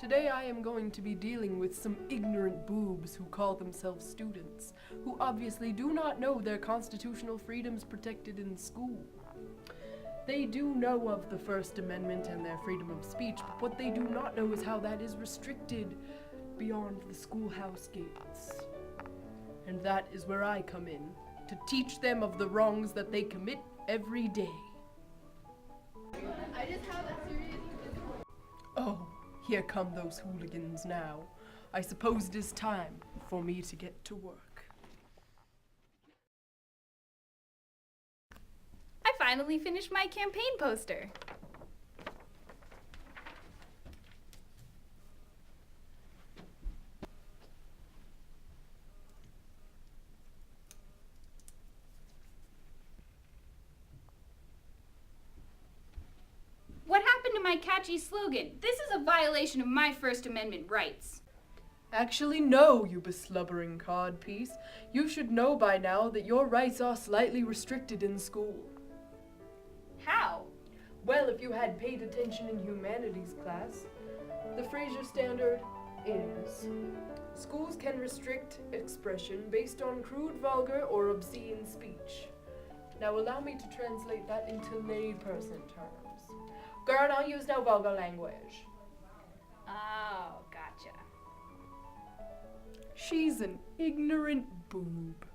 Today I am going to be dealing with some ignorant boobs who call themselves students, who obviously do not know their constitutional freedoms protected in school. They do know of the First Amendment and their freedom of speech, but what they do not know is how that is restricted beyond the schoolhouse gates. And that is where I come in, to teach them of the wrongs that they commit every day. I just have a serious... Oh, here come those hooligans now. I suppose it is time for me to get to work. I finally finished my campaign poster. What happened to my catchy slogan? This is a violation of my First Amendment rights. Actually, no, you beslubbering codpiece. You should know by now that your rights are slightly restricted in school. How? Well, if you had paid attention in humanities class, the Fraser Standard is: schools can restrict expression based on crude, vulgar, or obscene speech. Now allow me to translate that into layperson terms. Girl, don't use no vulgar language. Oh, gotcha. She's an ignorant boob.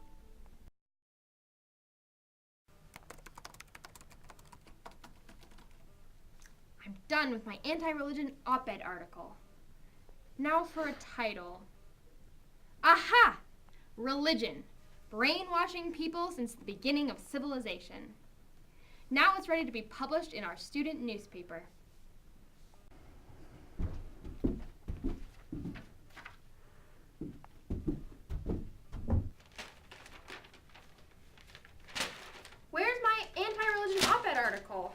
I'm done with my anti-religion op-ed article. Now for a title. Aha! Religion. Brainwashing people since the beginning of civilization. Now it's ready to be published in our student newspaper. Where's my anti-religion op-ed article?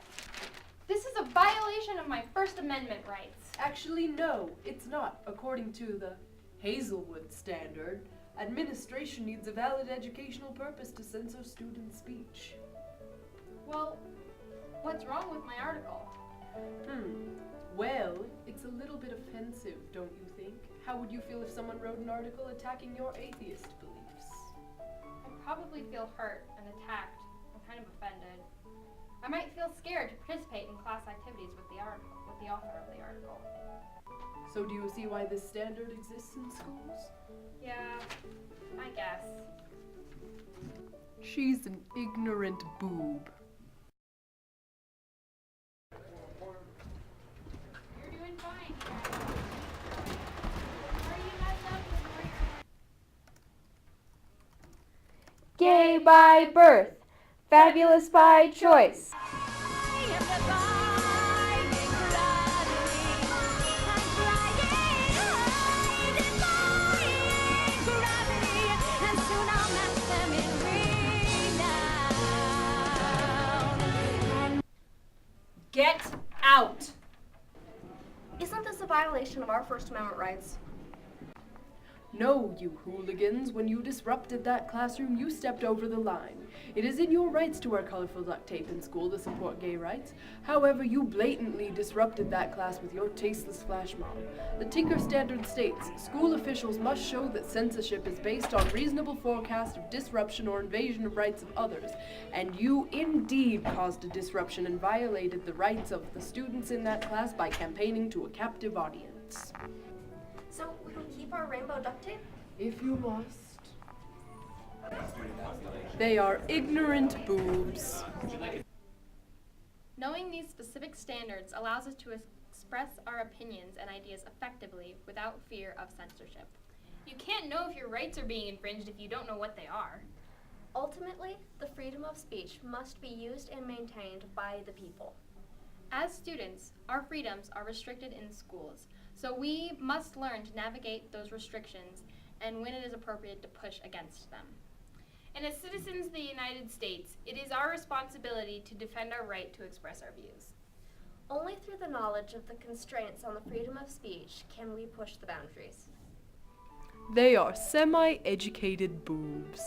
This is a violation of my First Amendment rights. Actually, no, it's not. According to the Hazelwood Standard, administration needs a valid educational purpose to censor student speech. Well, what's wrong with my article? Well, it's a little bit offensive, don't you think? How would you feel if someone wrote an article attacking your atheist beliefs? I'd probably feel hurt and attacked and kind of offended. I might feel scared to participate in class activities with the author of the article. So do you see why this standard exists in schools? Yeah, I guess. She's an ignorant boob. You're doing fine, Jack. Are you messed up this morning? Gay by birth, fabulous by choice. Get out! Isn't this a violation of our First Amendment rights? No, you hooligans, when you disrupted that classroom, you stepped over the line. It is in your rights to wear colorful duct tape in school to support gay rights. However, you blatantly disrupted that class with your tasteless flash mob. The Tinker Standard states, school officials must show that censorship is based on reasonable forecast of disruption or invasion of rights of others. And you indeed caused a disruption and violated the rights of the students in that class by campaigning to a captive audience. So we can keep our rainbow duct tape? If you must. They are ignorant boobs. Knowing these specific standards allows us to express our opinions and ideas effectively without fear of censorship. You can't know if your rights are being infringed if you don't know what they are. Ultimately, the freedom of speech must be used and maintained by the people. As students, our freedoms are restricted in schools, so we must learn to navigate those restrictions and when it is appropriate to push against them. And as citizens of the United States, it is our responsibility to defend our right to express our views. Only through the knowledge of the constraints on the freedom of speech can we push the boundaries. They are semi-educated boobs.